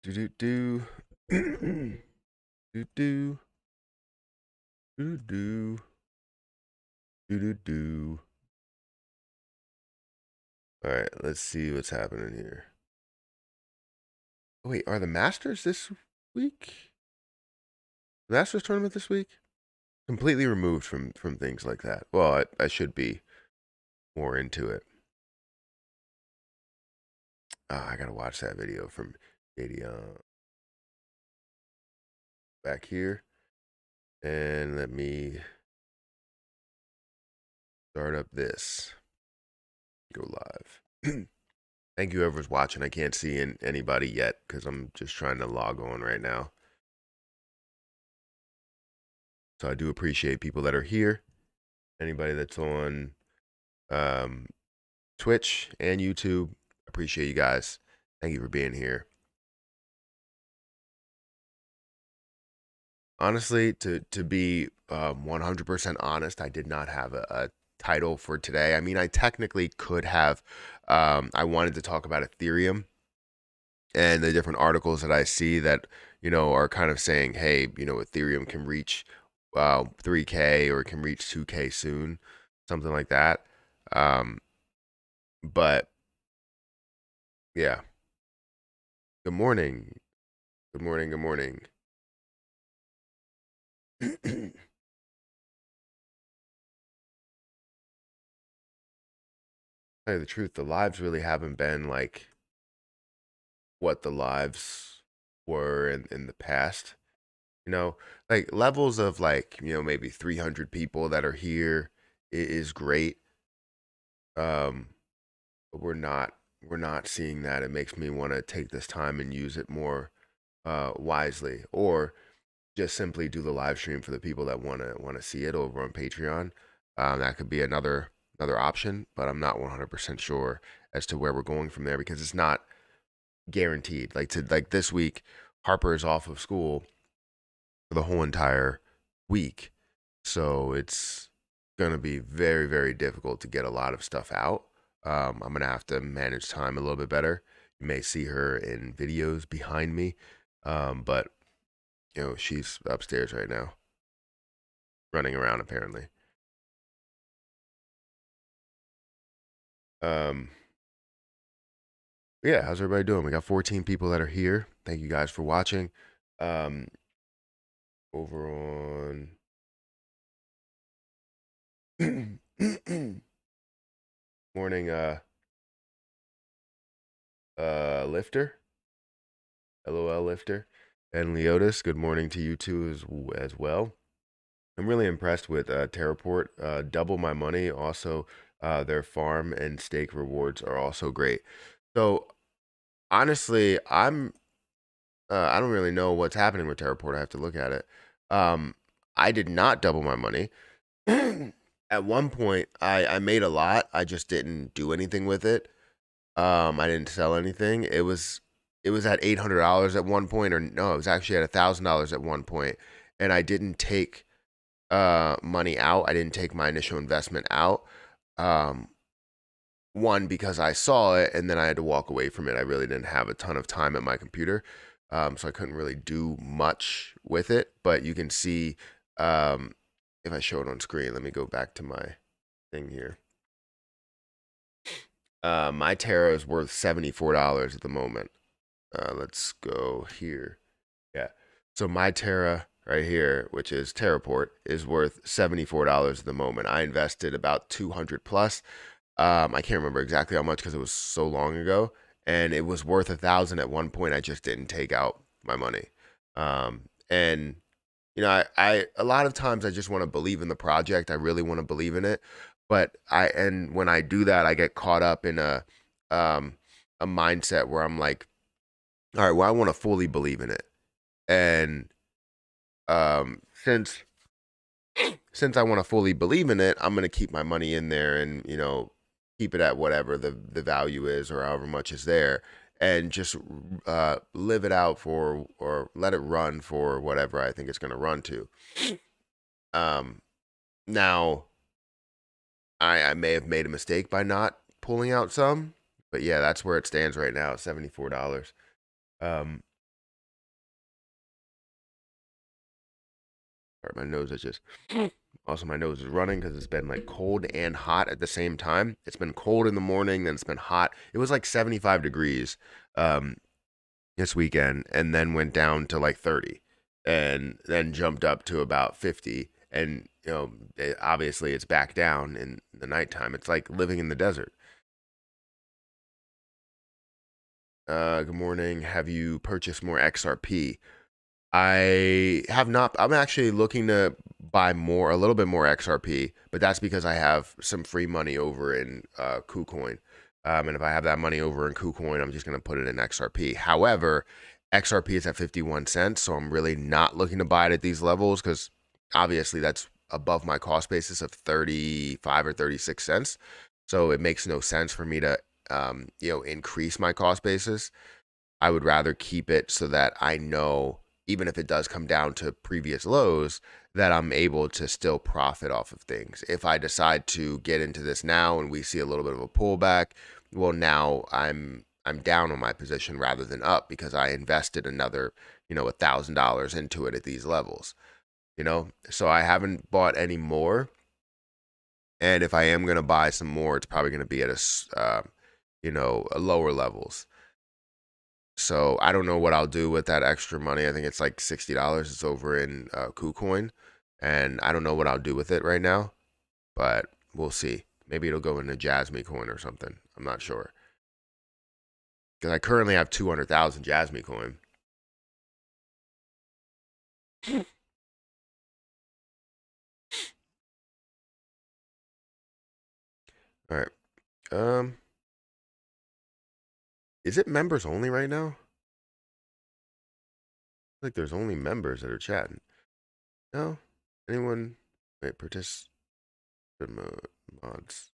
Do do do. Do do do do do do. All right, let's see what's happening here. Oh, wait, are the Masters this week? The Masters tournament this week? Completely removed from things like that. Well, I should be more into it. I gotta watch that video from Katie back here, and let me start up this. Go live. Thank you, whoever's watching. I can't see anybody yet because I'm just trying to log on right now. So I do appreciate people that are here. Anybody that's on Twitch and YouTube, appreciate you guys. Thank you for being here. Honestly, to be 100% honest, I did not have a title for today. I mean, I technically could have. I wanted to talk about Ethereum and the different articles that I see that, are kind of saying, hey, Ethereum can reach 3K or it can reach 2K soon, something like that. But yeah. Good morning. Good morning. Good morning. Tell you the truth, the lives really haven't been like what the lives were in the past. Like levels of like, maybe 300 people that are here is great. But we're not seeing that. It makes me want to take this time and use it more wisely, or just simply do the live stream for the people that want to see it over on Patreon. That could be another option, but I'm not 100% sure as to where we're going from there because it's not guaranteed. Like this week, Harper is off of school for the whole entire week, so it's gonna be very very difficult to get a lot of stuff out. I'm gonna have to manage time a little bit better. You may see her in videos behind me, but she's upstairs right now, running around apparently. Um, yeah, how's everybody doing? We got 14 people that are here. Thank you guys for watching. Over on morning, Lifter, LOL Lifter, and Leotis. Good morning to you two as well. I'm really impressed with Terraport. Double my money. Also, their farm and stake rewards are also great. So honestly, I don't really know what's happening with Terraport. I have to look at it. I did not double my money. At one point, I made a lot. I just didn't do anything with it. I didn't sell anything. It was at $800 at one point, or no, it was actually at $1,000 at one point, and I didn't take money out. I didn't take my initial investment out. One, because I saw it and then I had to walk away from it. I really didn't have a ton of time at my computer, so I couldn't really do much with it. But you can see if I show it on screen. Let me go back to my thing here. My Terra is worth $74 at the moment. Let's go here. Yeah. So my Terra right here, which is Terraport, is worth $74 at the moment. I invested about 200 plus. I can't remember exactly how much because it was so long ago, and it was worth 1,000 at one point. I just didn't take out my money. And I a lot of times I just want to believe in the project. I really want to believe in it, but when I do that, I get caught up in a mindset where I'm like, all right, well, I want to fully believe in it, and since I want to fully believe in it, I'm gonna keep my money in there and keep it at whatever the value is or however much is there, and just live it out for or let it run for whatever I think it's gonna run to. Now I may have made a mistake by not pulling out some, but yeah, that's where it stands right now, $74. Sorry, my nose is just. Also, my nose is running because it's been like cold and hot at the same time. It's been cold in the morning, then it's been hot. It was like 75 degrees um, this weekend, and then went down to like 30, and then jumped up to about 50. And obviously, it's back down in the nighttime. It's like living in the desert. Good morning. Have you purchased more XRP? I have not. I'm actually looking to buy more, a little bit more XRP, but that's because I have some free money over in KuCoin. And if I have that money over in KuCoin, I'm just going to put it in XRP. However, XRP is at 51 cents, so I'm really not looking to buy it at these levels because obviously that's above my cost basis of 35 or 36 cents. So it makes no sense for me to, increase my cost basis. I would rather keep it so that I know, even if it does come down to previous lows, that I'm able to still profit off of things. If I decide to get into this now and we see a little bit of a pullback, well, now I'm down on my position rather than up because I invested another, $1,000 into it at these levels. So I haven't bought any more, and if I am going to buy some more, it's probably going to be at a lower levels. So I don't know what I'll do with that extra money. I think it's like $60. It's over in KuCoin, and I don't know what I'll do with it right now, but we'll see. Maybe it'll go into Jasmine coin or something. I'm not sure because I currently have 200,000 Jasmine coin. All right. Is it members only right now? Like there's only members that are chatting. No? Anyone? Wait, participant mods.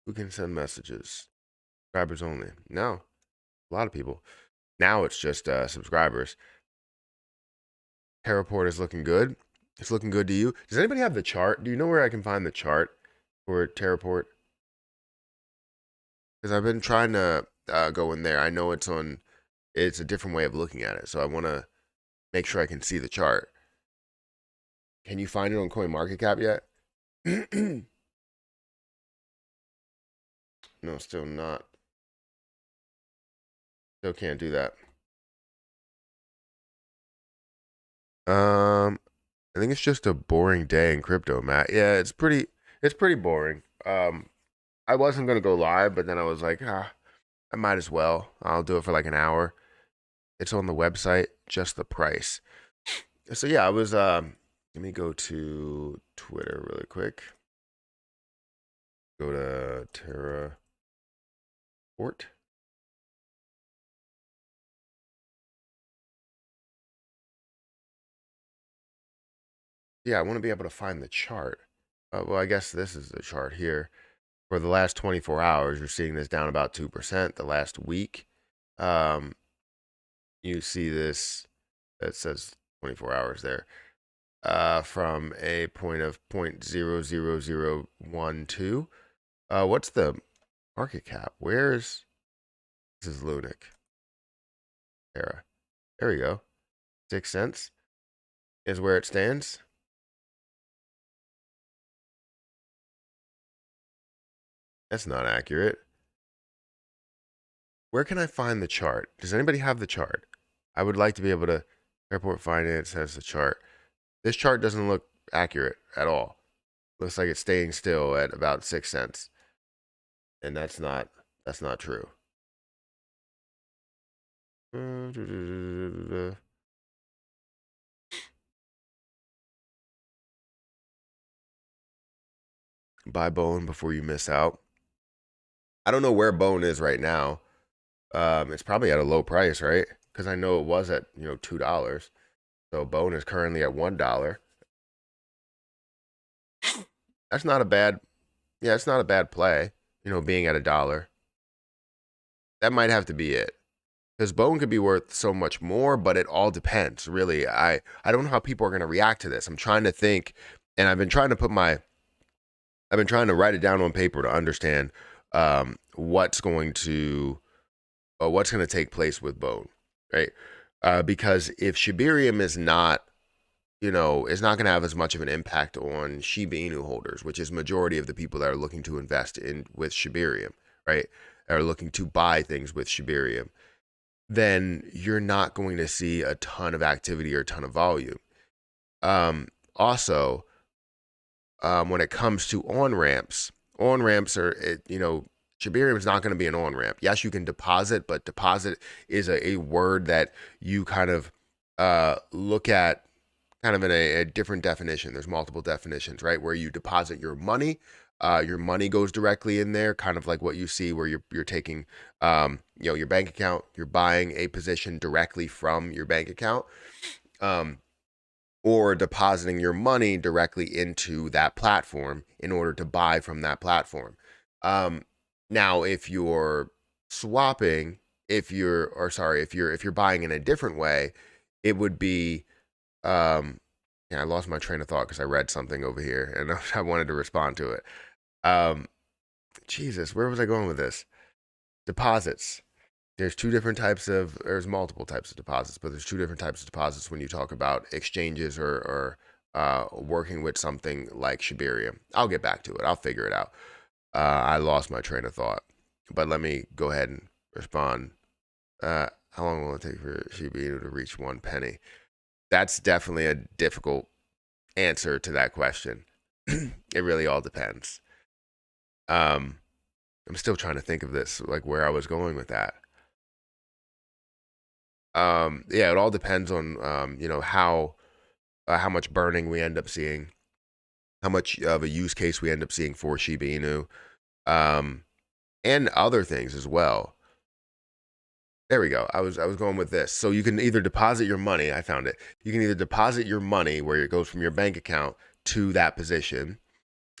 Who can send messages? Subscribers only. No. A lot of people. Now it's just subscribers. Terraport is looking good. It's looking good to you. Does anybody have the chart? Do you know where I can find the chart for Terraport? Because I've been trying to go in there. I know it's a different way of looking at it. So I want to make sure I can see the chart. Can you find it on CoinMarketCap yet? No, still not. Still can't do that. I think it's just a boring day in crypto, Matt. Yeah, it's pretty boring. I wasn't gonna go live, but then I was like, I might as well. I'll do it for like an hour. It's on the website, just the price. So yeah, I was let me go to Twitter really quick. Go to Terraport. Yeah, I want to be able to find the chart. Well, I guess this is the chart here. For the last 24 hours, you're seeing this down about 2%. The last week, you see this that says 24 hours there. From a point of 0.00012. What's the market cap? This is Lunic. Terra. There we go. 6 cents is where it stands. That's not accurate. Where can I find the chart? Does anybody have the chart? I would like to be able to. Airport Finance has the chart. This chart doesn't look accurate at all. Looks like it's staying still at about 6 cents. And that's not true. Buy Bone before you miss out. I don't know where Bone is right now. It's probably at a low price, right? Because I know it was at $2. So Bone is currently at $1. That's not a bad. Yeah, it's not a bad play. Being at $1. That might have to be it. Because Bone could be worth so much more, but it all depends, really. I don't know how people are going to react to this. I'm trying to think, and I've been trying to write it down on paper to understand what's going to take place with Bone, right? Because if Shibarium is not it's not going to have as much of an impact on Shiba Inu holders, which is majority of the people that are looking to invest in with Shibarium, right? That are looking to buy things with Shibarium, then you're not going to see a ton of activity or a ton of volume. Also, when it comes to on ramps are, Shibarium is not going to be an on ramp. Yes, you can deposit, but deposit is a word that you kind of look at kind of in a different definition. There's multiple definitions, right? Where you deposit your money goes directly in there, kind of like what you see where you're taking, your bank account, you're buying a position directly from your bank account, or depositing your money directly into that platform in order to buy from that platform. Now, if you're swapping, if you're buying in a different way, it would be, yeah, I lost my train of thought because I read something over here and I wanted to respond to it. Um, Jesus, where was I going with this? Deposits. There's multiple types of deposits, but there's two different types of deposits when you talk about exchanges or working with something like Shibarium. I'll get back to it. I'll figure it out. I lost my train of thought, but let me go ahead and respond. How long will it take for Shiba Inu to reach 1 penny? That's definitely a difficult answer to that question. It really all depends. I'm still trying to think of this, like where I was going with that. Yeah, it all depends on how much burning we end up seeing, how much of a use case we end up seeing for Shiba Inu, and other things as well. There we go. I was going with this. So you can either deposit your money. I found it. You can either deposit your money where it goes from your bank account to that position,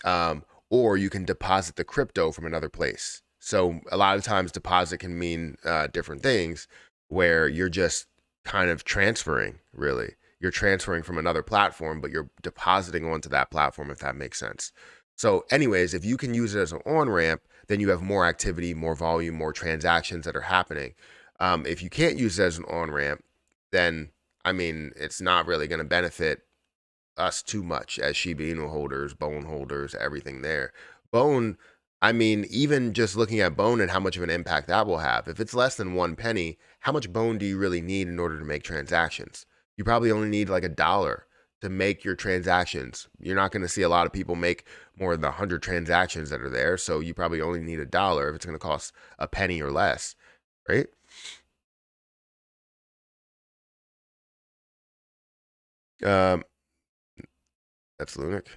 or you can deposit the crypto from another place. So a lot of times deposit can mean different things, where you're just kind of transferring. Really, you're transferring from another platform, but you're depositing onto that platform, if that makes sense. So, anyways, if you can use it as an on ramp, then you have more activity, more volume, more transactions that are happening. If you can't use it as an on ramp, then I mean, it's not really going to benefit us too much as Shiba Inu holders, Bone holders, everything there. Bone, I mean, even just looking at Bone and how much of an impact that will have. If it's less than 1 penny, how much Bone do you really need in order to make transactions? You probably only need like $1 to make your transactions. You're not going to see a lot of people make more than 100 transactions that are there. So you probably only need $1 if it's going to cost a penny or less, right? Um, that's Lunic.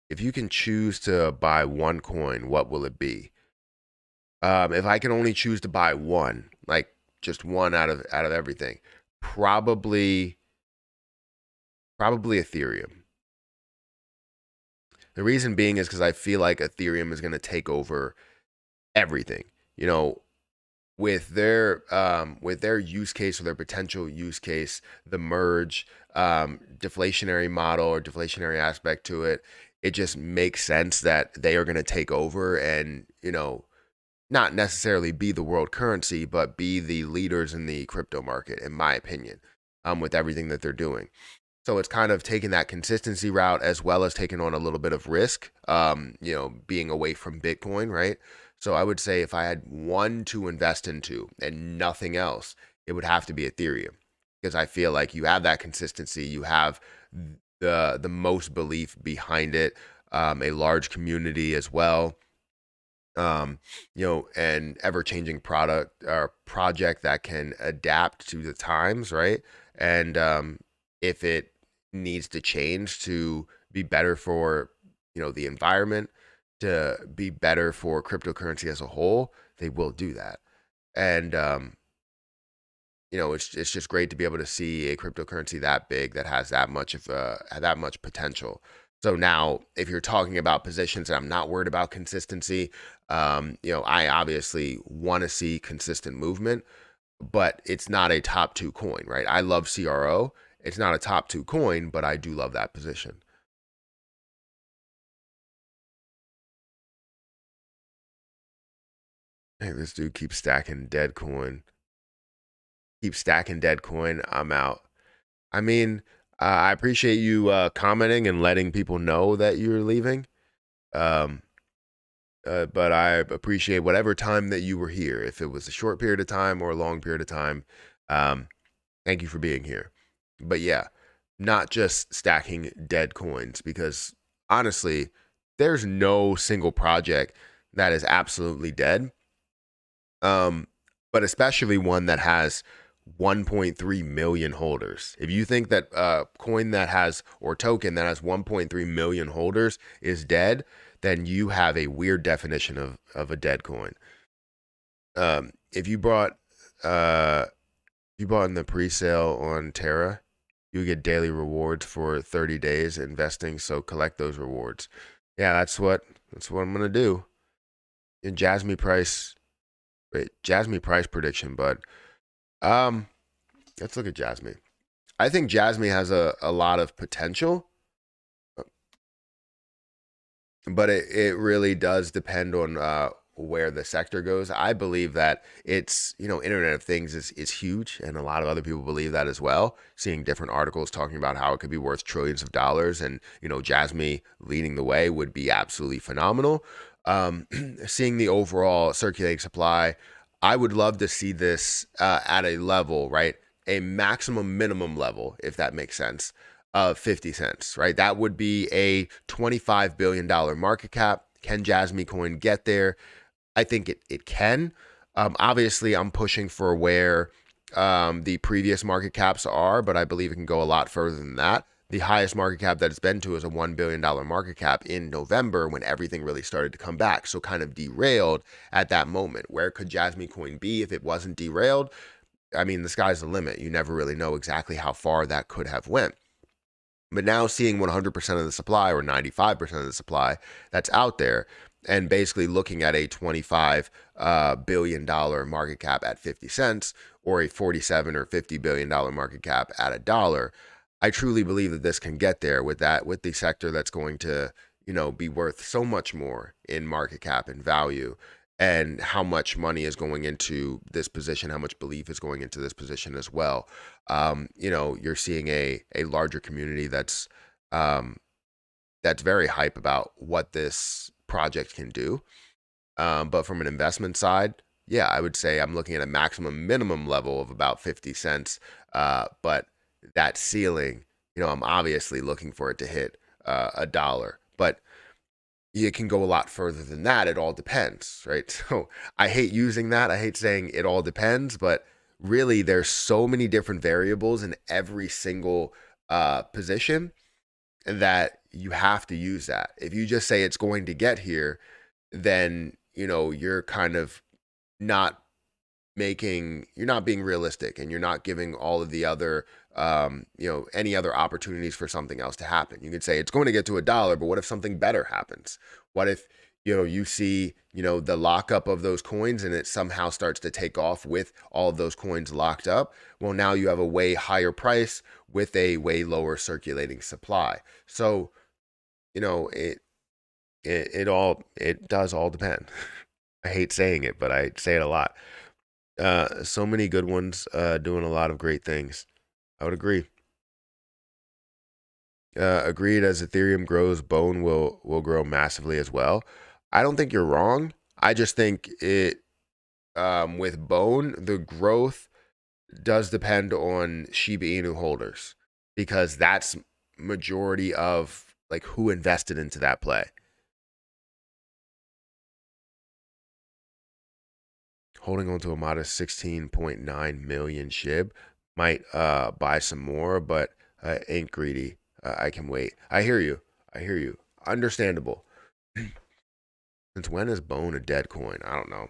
If you can choose to buy one coin, what will it be? If I can only choose to buy one, like just one out of everything, probably Ethereum. The reason being is because I feel like Ethereum is going to take over everything. You know, with their use case or their potential use case, the merge, deflationary model or deflationary aspect to it, it just makes sense that they are going to take over and not necessarily be the world currency, but be the leaders in the crypto market, in my opinion, with everything that they're doing. So it's kind of taking that consistency route as well as taking on a little bit of risk, being away from Bitcoin, right? So I would say if I had one to invest into and nothing else, it would have to be Ethereum because I feel like you have that consistency, you have the most belief behind it, a large community as well, an ever changing product or project that can adapt to the times, right? And if it needs to change to be better for, the environment, to be better for cryptocurrency as a whole, they will do that. And it's just great to be able to see a cryptocurrency that big that has that much potential. So now, if you're talking about positions, and I'm not worried about consistency, I obviously want to see consistent movement, but it's not a top two coin, right? I love CRO. It's not a top two coin, but I do love that position. Hey, this dude keeps stacking dead coin. Keep stacking dead coin. I'm out. I mean, I appreciate you commenting and letting people know that you're leaving. Um, but I appreciate whatever time that you were here. If it was a short period of time or a long period of time, um, thank you for being here. But yeah, not just stacking dead coins, because honestly, there's no single project that is absolutely dead. Um, but especially one that has 1.3 million holders. If you think that coin that has, or token that has 1.3 million holders is dead, then you have a weird definition of a dead coin. If you bought in the pre-sale on Terra, you get daily rewards for 30 days investing, so collect those rewards. Yeah, that's what I'm gonna do. In Jasmine price prediction, but um let's look at Jasmine. I think Jasmine has a lot of potential, but it really does depend on where the sector goes. I believe that it's, Internet of Things is huge, and a lot of other people believe that as well. Seeing different articles talking about how it could be worth trillions of dollars, and Jasmine leading the way would be absolutely phenomenal. Um, Seeing the overall circulating supply, I would love to see this at a level, right? A maximum minimum level, if that makes sense, of 50 cents, right? That would be a $25 billion market cap. Can Jasmine Coin get there? I think it can. Obviously, I'm pushing for where the previous market caps are, but I believe it can go a lot further than that. The highest market cap that it's been to is a $1 billion market cap in November, when everything really started to come back. So kind of derailed at that moment. Where could Jasmine Coin be if it wasn't derailed? I mean, the sky's the limit. You never really know exactly how far that could have went. But now seeing 100% of the supply, or 95% of the supply that's out there, and basically looking at a $25 billion market cap at 50 cents, or a 47 or $50 billion market cap at a dollar, I truly believe that this can get there with the sector that's going to, be worth so much more in market cap and value, and how much money is going into this position, how much belief is going into this position as well. You're seeing a larger community um, that's very hype about what this project can do. But from an investment side, yeah, I would say I'm looking at a maximum minimum level of about 50 cents. But that ceiling, I'm obviously looking for it to hit a dollar. But it can go a lot further than that. It all depends, right? So I hate using that. I hate saying it all depends, but really there's so many different variables in every single position that you have to use that. If you just say it's going to get here, then you're kind of not you're not being realistic, and you're not giving all of the other any other opportunities for something else to happen. You could say it's going to get to a dollar, but what if something better happens? What if you see the lockup of those coins, and it somehow starts to take off with all of those coins locked up? Well, now you have a way higher price with a way lower circulating supply. So it does all depend. I hate saying it, but I say it a lot. So many good ones doing a lot of great things. I would agree. Agreed. As Ethereum grows, Bone will grow massively as well. I don't think you're wrong. I just think it with Bone, the growth does depend on Shiba Inu holders, because that's majority of like who invested into that play. Holding on to a modest 16.9 million Shib. Might buy some more, but ain't greedy. I can wait. I hear you. I hear you. Understandable. Since when is Bone a dead coin? I don't know.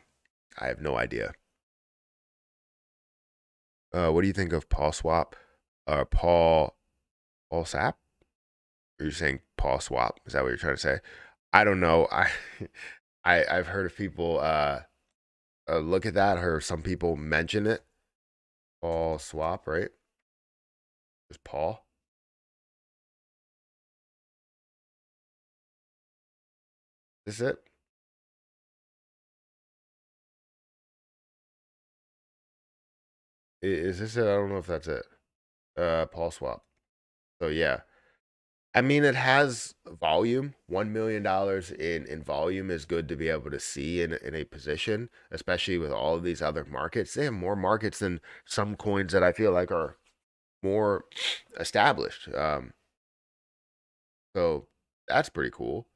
I have no idea. What do you think of Paul Swap? Paul Sap? Or are you saying Paul Swap? Is that what you're trying to say? I don't know. I've heard of people look at that. I heard some people mention it. Paul Swap, right? Is Paul? Is it? Is this it? I don't know if that's it. Paul Swap. So yeah, I mean, it has volume. $1 million in volume is good to be able to see in a position, especially with all of these other markets. They have more markets than some coins that I feel like are more established. So that's pretty cool.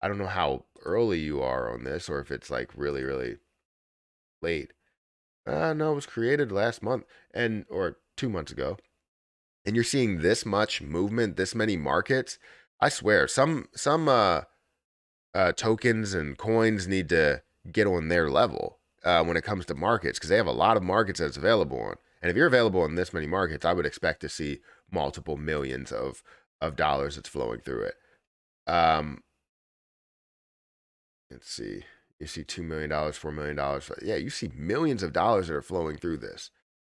I don't know how early you are on this, or if it's like really, really late. No, it was created last month and or 2 months ago, and you're seeing this much movement, this many markets. I swear, some tokens and coins need to get on their level when it comes to markets because they have a lot of markets that's available on. And if you're available in this many markets, I would expect to see multiple millions of dollars that's flowing through it. Um, let's see. You see $2 million, $4 million. Yeah, you see millions of dollars that are flowing through this.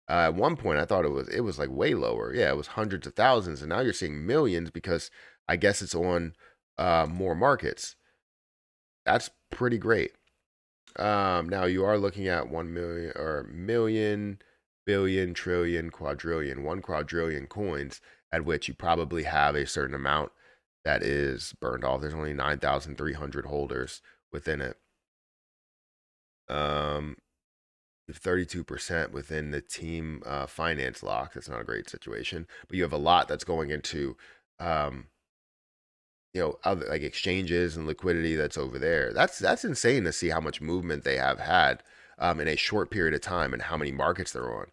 At one point, I thought it was like way lower. Yeah, it was hundreds of thousands, and now you're seeing millions because I guess it's on more markets. That's pretty great. Now you are looking at 1 million or million, billion, trillion, quadrillion, 1 quadrillion coins, at which you probably have a certain amount that is burned off. There's only 9,300 holders within it. 32% within the team finance lock. That's not a great situation, but you have a lot that's going into um, other like exchanges and liquidity that's over there. That's insane to see how much movement they have had in a short period of time and how many markets they're on.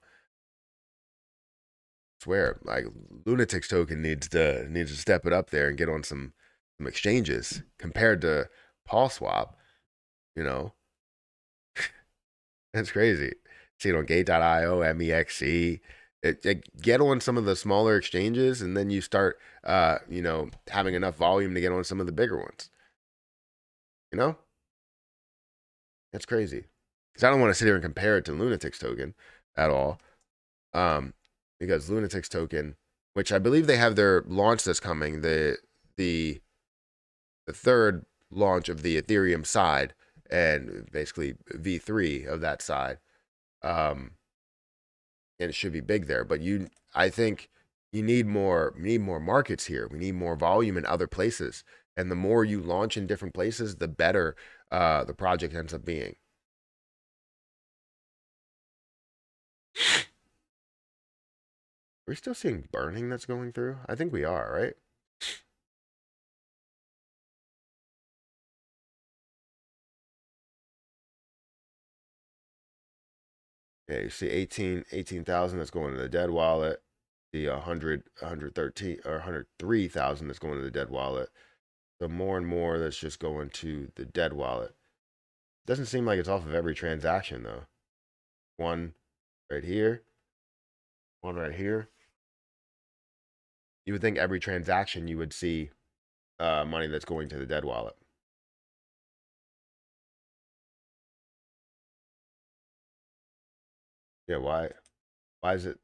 I swear, like Lunatics token needs to step it up there and get on some exchanges compared to Paul Swap. You know, that's crazy. See it on Gate.io, MEXC. Get on some of the smaller exchanges, and then you start, having enough volume to get on some of the bigger ones. You know, that's crazy. Because I don't want to sit here and compare it to Lunatics token at all. Because Lunatics token, which I believe they have their launch that's coming, the third launch of the Ethereum side, and basically V3 of that side. And it should be big there. But I think you need more markets here. We need more volume in other places. And the more you launch in different places, the better the project ends up being. We're still seeing burning that's going through. I think we are, right? Yeah, you see 18,000 that's going to the dead wallet. The 113 or 103,000 that's going to the dead wallet. So more and more that's just going to the dead wallet. Doesn't seem like it's off of every transaction though. One right here, one right here. You would think every transaction you would see money that's going to the dead wallet. Yeah, why? Why is it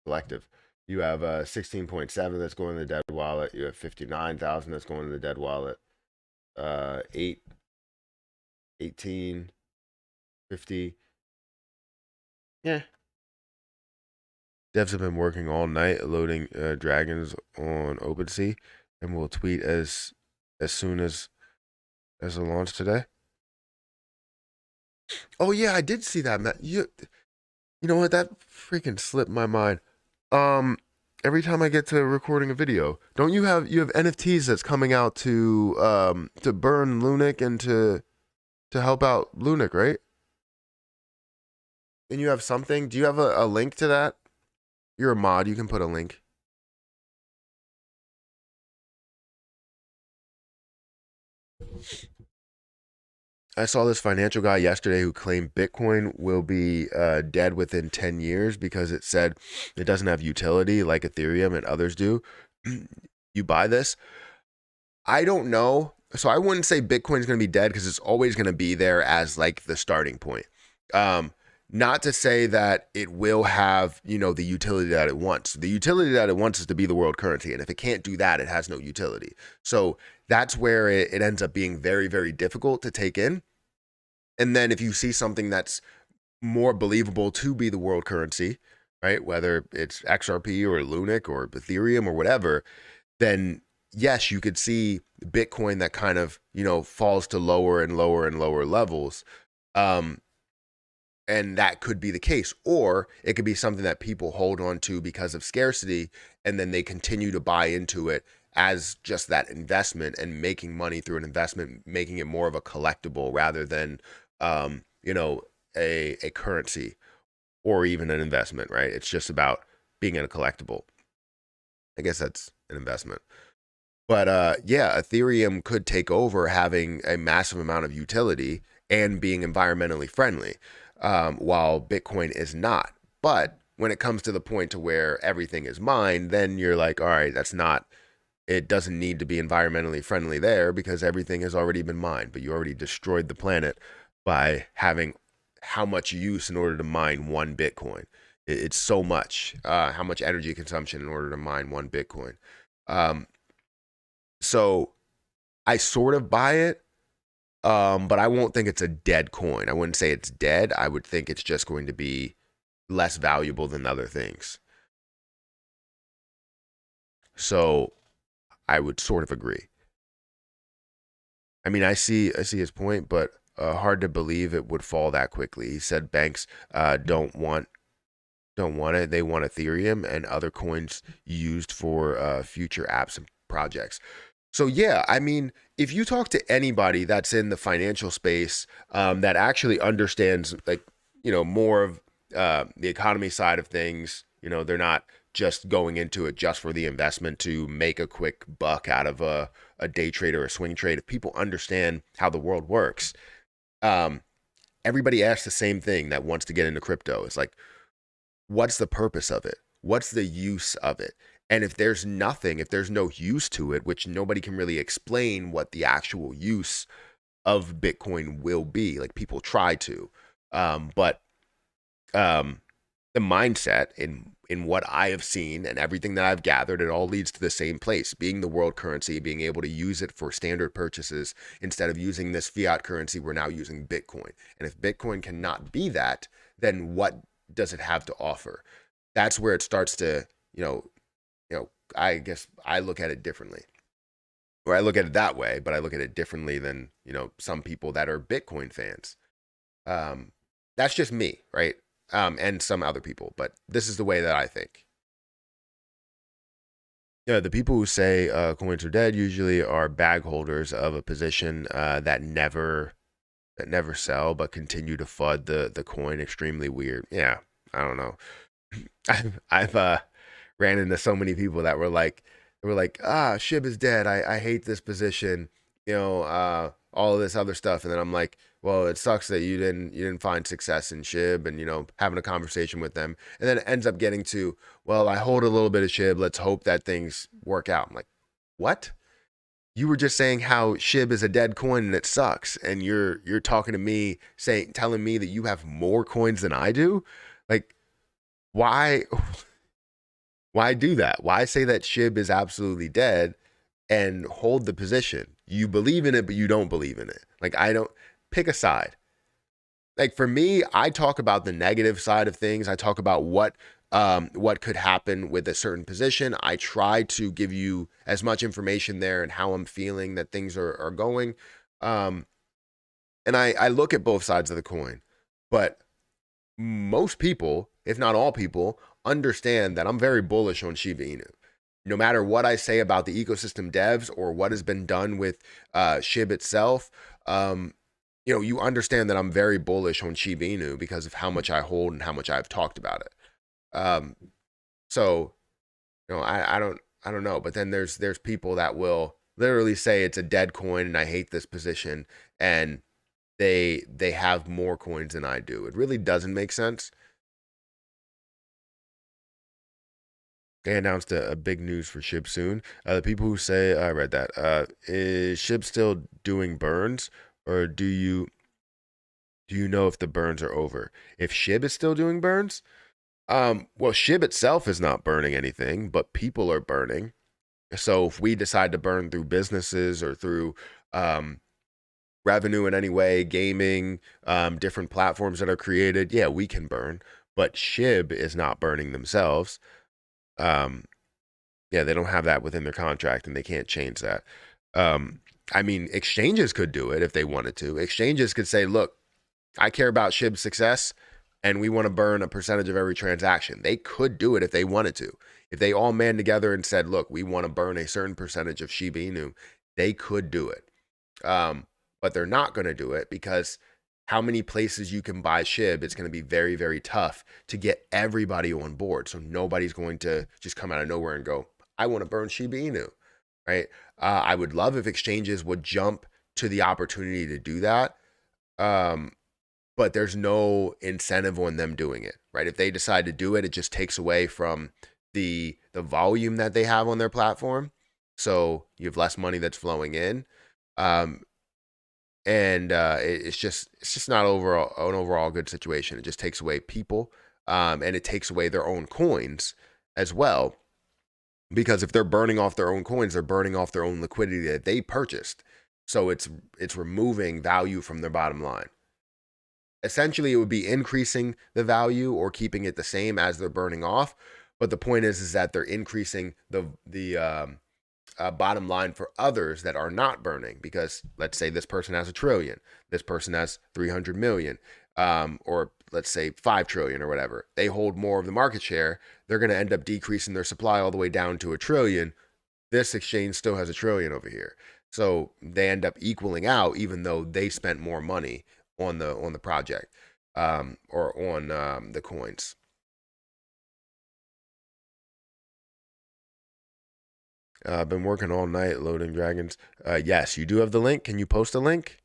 selective? You have 16.7 that's going to the dead wallet. You have 59,000 that's going to the dead wallet. 8, 18, 50. Yeah. Devs have been working all night loading dragons on OpenSea, and will tweet as soon as the launch today. Oh yeah, I did see that. You know what? That freaking slipped my mind. Every time I get to recording a video, don't you have NFTs that's coming out to burn Lunic and to help out Lunic, right? And you have something. Do you have a link to that? You're a mod. You can put a link. I saw this financial guy yesterday who claimed Bitcoin will be dead within 10 years because it said it doesn't have utility like Ethereum and others do. You buy this? I don't know. So I wouldn't say Bitcoin's going to be dead because it's always going to be there as like the starting point. Not to say that it will have, the utility that it wants. The utility that it wants is to be the world currency. And if it can't do that, it has no utility. So that's where it ends up being very, very difficult to take in. And then if you see something that's more believable to be the world currency, right? Whether it's XRP or Lunic or Ethereum or whatever, then yes, you could see Bitcoin that kind of, falls to lower and lower and lower levels. Um, and that could be the case. Or it could be something that people hold on to because of scarcity, and then they continue to buy into it as just that investment and making money through an investment, making it more of a collectible rather than, a currency or even an investment, right? It's just about being in a collectible. I guess that's an investment. But yeah, Ethereum could take over having a massive amount of utility and being environmentally friendly, while Bitcoin is not. But when it comes to the point to where everything is mined, then you're like, all right, that's not, it doesn't need to be environmentally friendly there because everything has already been mined, but you already destroyed the planet by having how much use in order to mine one Bitcoin. It's so much, how much energy consumption in order to mine one Bitcoin. Um, so I sort of buy it, but I won't think it's a dead coin. I wouldn't say it's dead. I would think it's just going to be less valuable than other things. So I would sort of agree. I mean, I see his point, but hard to believe it would fall that quickly. He said banks don't want it. They want Ethereum and other coins used for future apps and projects. So yeah, I mean, if you talk to anybody that's in the financial space, that actually understands, like, more of the economy side of things, they're not just going into it just for the investment to make a quick buck out of a day trade or a swing trade. If people understand how the world works, um, everybody asks the same thing that wants to get into crypto. It's like, what's the purpose of it? What's the use of it? And if there's nothing, if there's no use to it, which nobody can really explain what the actual use of Bitcoin will be, like people try to, but um, the mindset in what I have seen and everything that I've gathered, it all leads to the same place: being the world currency, being able to use it for standard purchases instead of using this fiat currency. We're now using Bitcoin, and if Bitcoin cannot be that, then what does it have to offer? That's where it starts to, I guess I look at it differently, or I look at it that way, but I look at it differently than, some people that are Bitcoin fans. Um, that's just me, right? And some other people, but this is the way that I think. Yeah, the people who say coins are dead usually are bag holders of a position that never sell but continue to fud the coin. Extremely weird. Yeah, I don't know. I've ran into so many people that were like, Shib is dead. I hate this position, all of this other stuff. And then I'm like, well, it sucks that you didn't find success in Shib, and having a conversation with them. And then it ends up getting to, well, I hold a little bit of Shib. Let's hope that things work out. I'm like, what? You were just saying how Shib is a dead coin and it sucks, and you're talking to me, telling me that you have more coins than I do. Like, why? Why do that? Why say that Shib is absolutely dead and hold the position? You believe in it, but you don't believe in it. Like, I don't, pick a side. Like, for me, I talk about the negative side of things. I talk about what could happen with a certain position. I try to give you as much information there and how I'm feeling that things are going. Um, and I look at both sides of the coin, but most people, if not all people, understand that I'm very bullish on Shiba Inu. No matter what I say about the ecosystem devs or what has been done with Shib itself, you understand that I'm very bullish on Shiba Inu because of how much I hold and how much I've talked about it. Um, so, I don't know. But then there's people that will literally say it's a dead coin and I hate this position, and they have more coins than I do. It really doesn't make sense. They announced a big news for Shib soon. The people who say, I read that, is Shib still doing burns, or do you know if the burns are over? If Shib is still doing burns, well, Shib itself is not burning anything, but people are burning. So if we decide to burn through businesses or through um, revenue in any way, gaming, different platforms that are created, yeah, we can burn. but Shib is not burning themselves. Yeah, they don't have that within their contract, and they can't change that. I mean, exchanges could do it if they wanted to. Exchanges could say, look, I care about Shib's success, and we want to burn a percentage of every transaction. They could do it if they wanted to. If they all man together and said, look, we want to burn a certain percentage of Shiba Inu, they could do it. But they're not going to do it because how many places you can buy Shib, it's going to be very, very tough to get everybody on board. So nobody's going to just come out of nowhere and go, I want to burn Shiba Inu, right? I would love if exchanges would jump to the opportunity to do that. But there's no incentive on them doing it, right? If they decide to do it, it just takes away from the volume that they have on their platform. So you have less money that's flowing in. It's just not an overall good situation. It just takes away people, and it takes away their own coins as well. Because if they're burning off their own coins, they're burning off their own liquidity that they purchased. So it's removing value from their bottom line. Essentially, it would be increasing the value or keeping it the same as they're burning off. But the point is that they're increasing the bottom line for others that are not burning. Because let's say this person has $1 trillion, this person has 300 million, or let's say 5 trillion or whatever. They hold more of the market share. They're going to end up decreasing their supply all the way down to $1 trillion. This exchange still has $1 trillion over here. So they end up equaling out, even though they spent more money on the project, or on the coins. I've been working all night loading dragons. Yes, you do have the link. Can you post a link?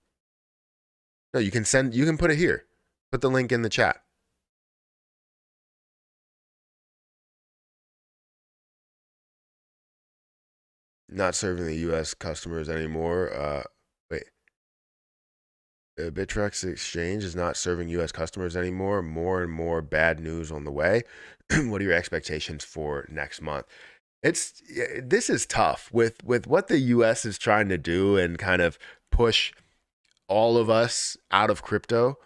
No, you can put it here. Put the link in the chat. Not serving the US customers anymore. Wait. Bittrex Exchange is not serving U.S. customers anymore. More and more bad news on the way. What are your expectations for next month? This is tough with what the U.S. is trying to do and kind of push all of us out of crypto.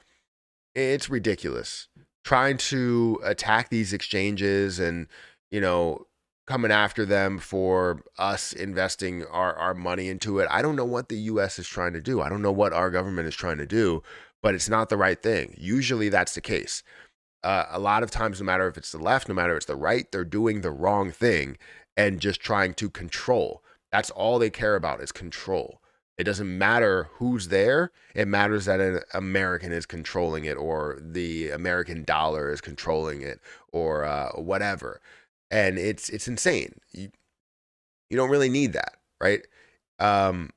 It's ridiculous. Trying to attack these exchanges and, coming after them for us investing our money into it. I don't know what the US is trying to do. I don't know what our government is trying to do, but it's not the right thing. Usually that's the case. A lot of times, no matter if it's the left, no matter if it's the right, they're doing the wrong thing and just trying to control. That's all they care about is control. It doesn't matter who's there. It matters that an American is controlling it, or the American dollar is controlling it, or whatever. And it's insane. You don't really need that, right? I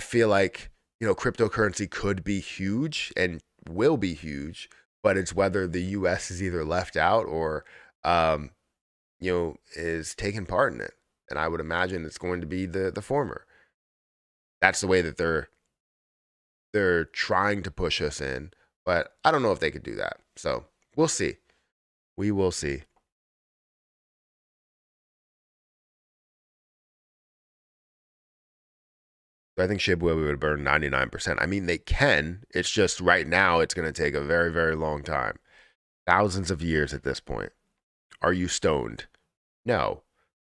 feel like, cryptocurrency could be huge and will be huge, but it's whether the US is either left out or is taking part in it. And I would imagine it's going to be the former. That's the way that they're trying to push us in, but I don't know if they could do that. So we'll see. We will see. I think Shib would burn 99%. I mean, they can. It's just right now it's going to take a very, very long time. Thousands of years at this point. Are you stoned? No,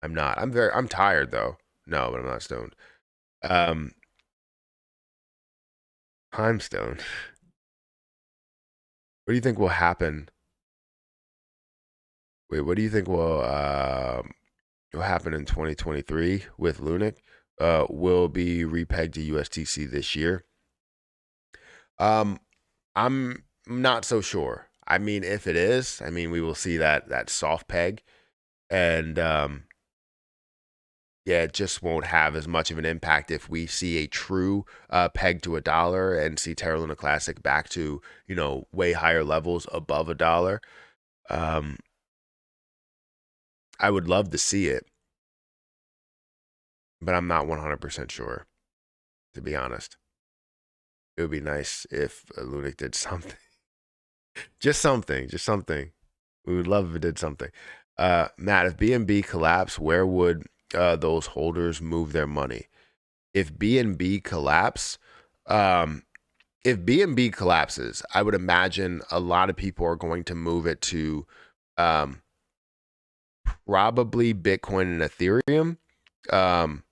I'm not. I'm tired though. No, but I'm not stoned. I'm stoned. What do you think will happen? Wait, what do you think will happen in 2023 with Lunic? Will be repegged to USTC this year. I'm not so sure. I mean, if it is, we will see that soft peg, and it just won't have as much of an impact if we see a true peg to $1 and see Terra Luna Classic back to way higher levels above $1. I would love to see it, but I'm not 100% sure, to be honest. It would be nice if Lunic did something. just something. We would love if it did something. Matt, if BNB collapse, where would those holders move their money? If BNB collapse, if BNB collapses, I would imagine a lot of people are going to move it to um, probably Bitcoin and Ethereum. Um,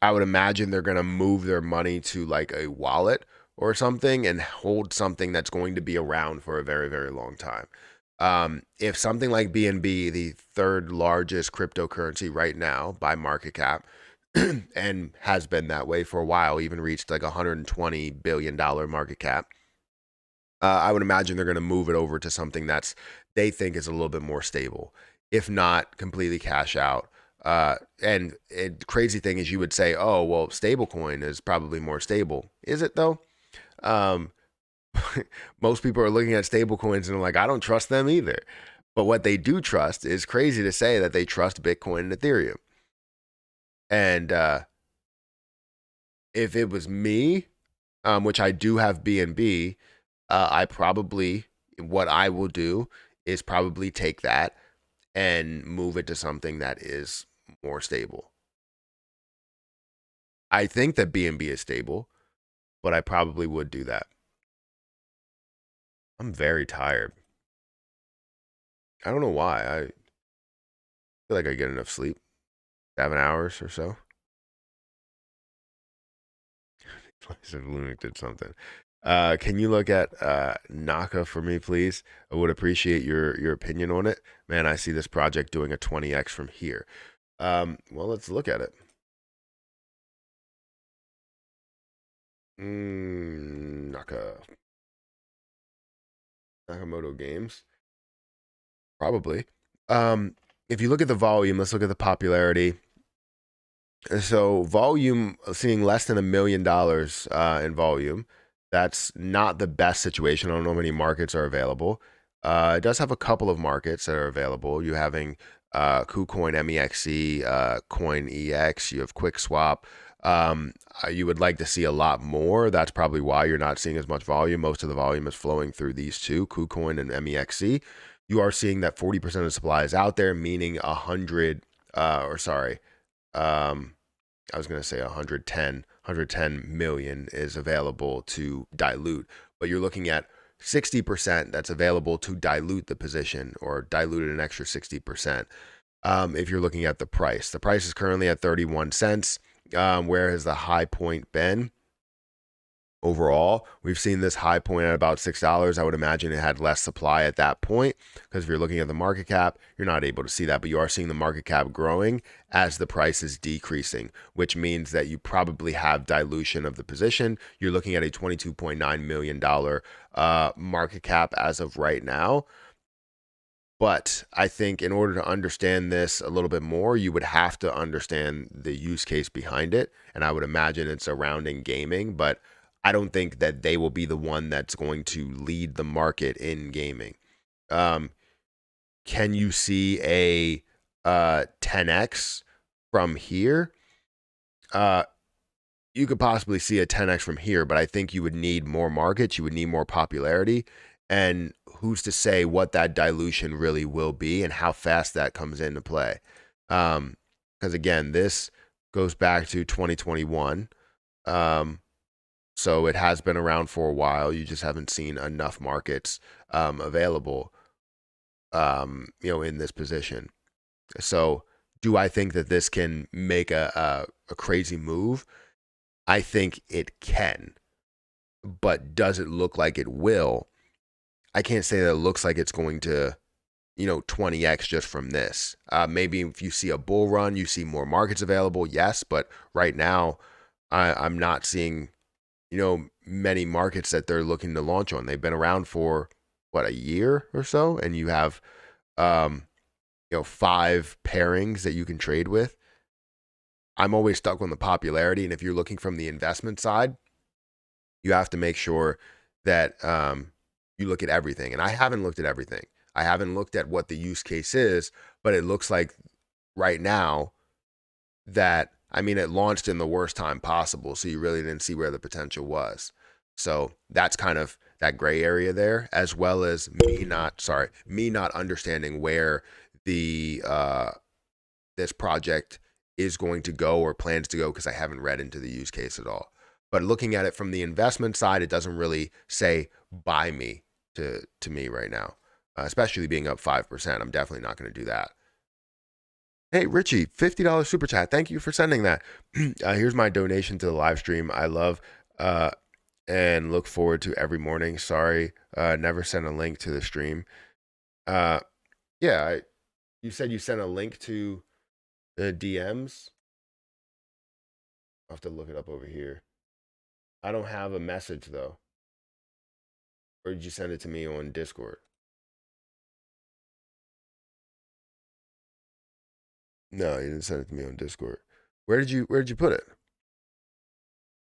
I would imagine they're going to move their money to like a wallet or something and hold something that's going to be around for a very, very long time. If something like BNB, the third largest cryptocurrency right now by market cap, and has been that way for a while, even reached like $120 billion market cap, I would imagine they're going to move it over to something that's they think is a little bit more stable, if not completely cash out. And crazy thing is, you would say, oh, well, stablecoin is probably more stable. Is it though? Um, most people are looking at stablecoins and are like, I don't trust them either. But what they do trust is crazy to say that they trust Bitcoin and Ethereum. And if it was me, which I do have BNB, I probably, what I will do is probably take that and move it to something that is more stable. I think that BNB is stable, but I probably would do that. I'm very tired. I don't know why. I feel like I get enough sleep, 7 hours or so. Lunatic did something. Can you look at Naka for me, please? I would appreciate your opinion on it. Man, I see this project doing a 20x from here. Well, let's look at it. Nakamoto Games, probably. If you look at the volume, let's look at the popularity. So volume, seeing less than $1 million in volume. That's not the best situation. I don't know how many markets are available. It does have a couple of markets that are available. You're having KuCoin, MEXC, Coin EX. You have QuickSwap. You would like to see a lot more. That's probably why you're not seeing as much volume. Most of the volume is flowing through these two, KuCoin and MEXC. You are seeing that 40% of the supply is out there, meaning 100, I was going to say 110 million is available to dilute, but you're looking at 60% that's available to dilute the position or dilute an extra 60%. If you're looking at the price is currently at 31 cents. Where has the high point been? Overall, we've seen this high point at about $6. I would imagine it had less supply at that point, because if you're looking at the market cap, you're not able to see that, but you are seeing the market cap growing as the price is decreasing, which means that you probably have dilution of the position. You're looking at a $22.9 million market cap as of right now. But I think in order to understand this a little bit more, you would have to understand the use case behind it. And I would imagine it's surrounding gaming, but I don't think that they will be the one that's going to lead the market in gaming. Can you see a 10x from here? You could possibly see a 10x from here, but I think you would need more markets. You would need more popularity. And who's to say what that dilution really will be and how fast that comes into play? Because again, this goes back to 2021. So it has been around for a while. You just haven't seen enough markets available, in this position. So do I think that this can make a crazy move? I think it can. But does it look like it will? I can't say that it looks like it's going to, 20x just from this. Maybe if you see a bull run, you see more markets available, yes. But right now, I'm not seeing many markets that they're looking to launch on. They've been around for a year or so, and you have 5 pairings that you can trade with. I'm always stuck on the popularity, and if you're looking from the investment side, you have to make sure that you look at everything. And I haven't looked at everything. I haven't looked at what the use case is, but it looks like right now that it launched in the worst time possible, so you really didn't see where the potential was. So that's kind of that gray area there, as well as me not understanding where the this project is going to go or plans to go, because I haven't read into the use case at all. But looking at it from the investment side, it doesn't really say buy me to me right now, especially being up 5%. I'm definitely not going to do that. Hey, Richie, $50 super chat. Thank you for sending that. Here's my donation to the live stream. I love uh, and look forward to every morning. Sorry, never sent a link to the stream. Uh, yeah, you said you sent a link to the DMs. I'll have to look it up over here. I don't have a message though. Or did you send it to me on Discord? No, you didn't send it to me on Discord. Where did you put it?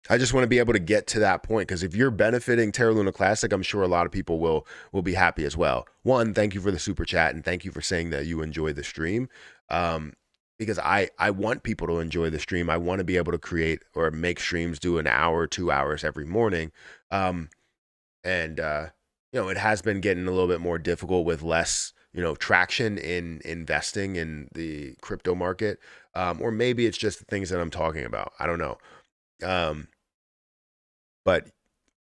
I just want to be able to get to that point because if you're benefiting Terra Luna Classic, I'm sure a lot of people will be happy as well. One, thank you for the super chat and thank you for saying that you enjoy the stream. Because I want people to enjoy the stream. I want to be able to create or make streams do an hour, 2 hours every morning. And it has been getting a little bit more difficult with less traction in investing in the crypto market, or maybe it's just the things that I'm talking about. I don't know, but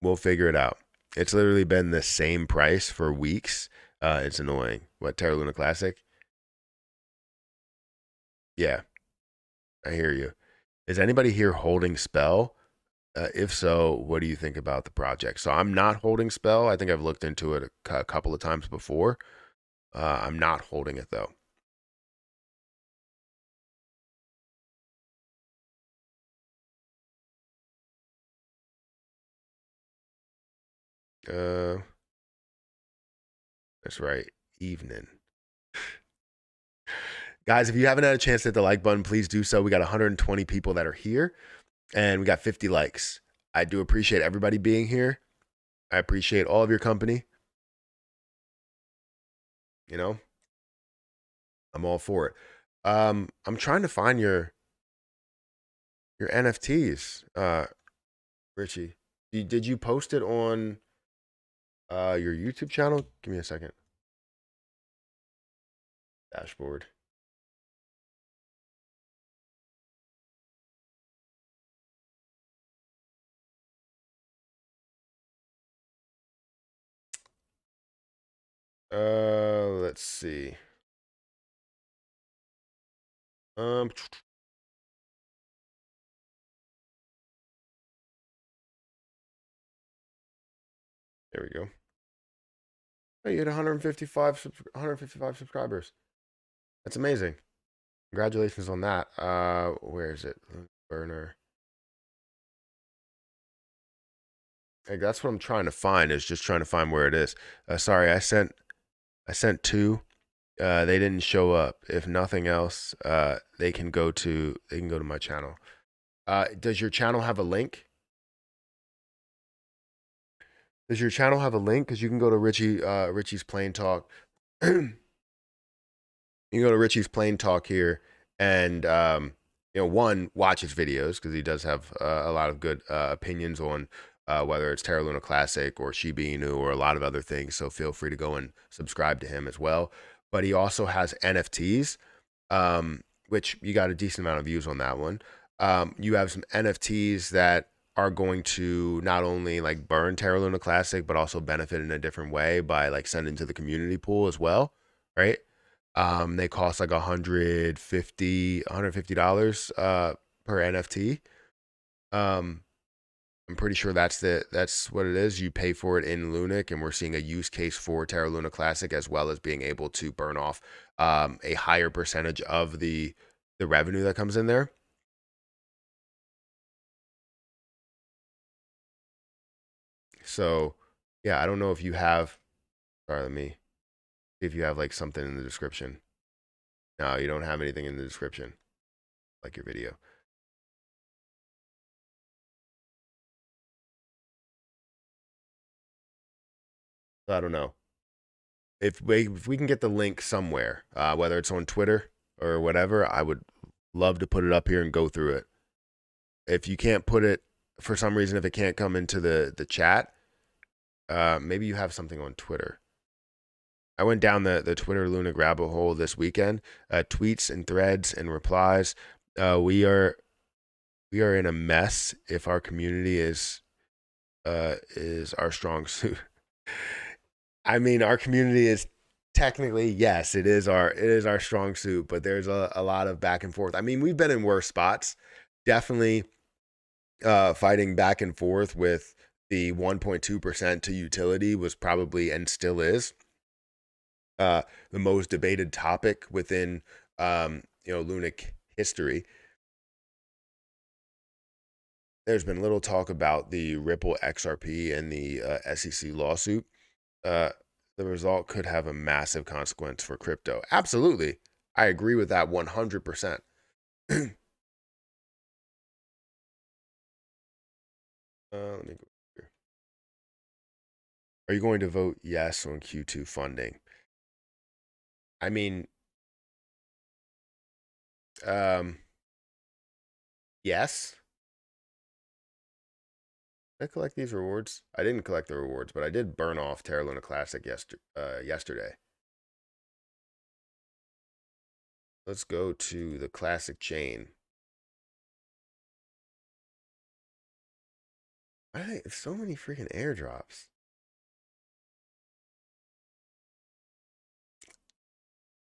we'll figure it out. It's literally been the same price for weeks. It's annoying. What, Terra Luna Classic? Yeah, I hear you. Is anybody here holding Spell? If so, what do you think about the project? So I'm not holding Spell. I think I've looked into it a couple of times before. I'm not holding it though. That's right. Evening. Guys, if you haven't had a chance to hit the like button, please do so. We got 120 people that are here and we got 50 likes. I do appreciate everybody being here. I appreciate all of your company. I'm all for it. I'm trying to find your NFTs, Richie. Did you post it on your YouTube channel? Give me a second. Dashboard. Let's see. There we go. Oh, you had 155 subscribers. That's amazing. Congratulations on that. Where is it? Burner. Hey, that's what I'm trying to find. Is just trying to find where it is. Sorry, I sent two. They didn't show up. If nothing else, they can go to my channel. Does your channel have a link? Does your channel have a link? Because you can go to Richie's Plain Talk. You can go to Richie's Plain Talk here and one, watch his videos because he does have a lot of good opinions on whether it's Terra Luna Classic or Shib or a lot of other things. So feel free to go and subscribe to him as well. But he also has NFTs, which you got a decent amount of views on that one. You have some NFTs that are going to not only like burn Terra Luna Classic, but also benefit in a different way by like sending to the community pool as well, right? They cost like $150 per NFT. I'm pretty sure that's what it is. You pay for it in Lunic, and we're seeing a use case for Terra Luna Classic as well as being able to burn off a higher percentage of the revenue that comes in there. So, yeah, I don't know if you have. Sorry, let me see if you have like something in the description. No, you don't have anything in the description, like your video. So I don't know. If we can get the link somewhere, whether it's on Twitter or whatever, I would love to put it up here and go through it. If you can't put it for some reason, if it can't come into the chat, maybe you have something on Twitter. I went down the Twitter Luna rabbit hole this weekend. Tweets and threads and replies. We are We are in a mess if our community is our strong suit. I mean, our community is technically, yes, it is our strong suit, but there's a lot of back and forth. I mean, we've been in worse spots. Definitely fighting back and forth with the 1.2% to utility was probably and still is the most debated topic within Lunic history. There's been little talk about the Ripple XRP and the SEC lawsuit. Uh, the result could have a massive consequence for crypto. Absolutely. I agree with that 100%. Let me go here. Are you going to vote yes on Q2 funding? I mean, um, yes. Did I collect these rewards? I didn't collect the rewards, but I did burn off Terra Luna Classic yesterday. Let's go to the Classic chain. Why do they so many freaking airdrops?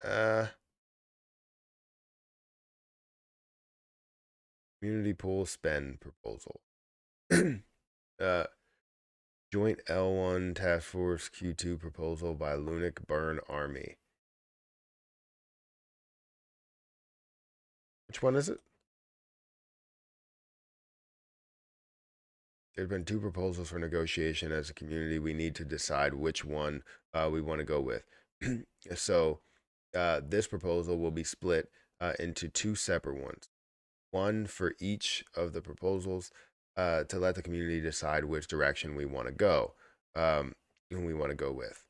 Uh, Community pool spend proposal. uh, Joint L1 Task Force Q2 proposal by Lunic Burn Army. Which one is it? There have been two proposals for negotiation as a community. We need to decide which one we want to go with. So, this proposal will be split into two separate ones, one for each of the proposals to let the community decide which direction we want to go, whom we want to go with.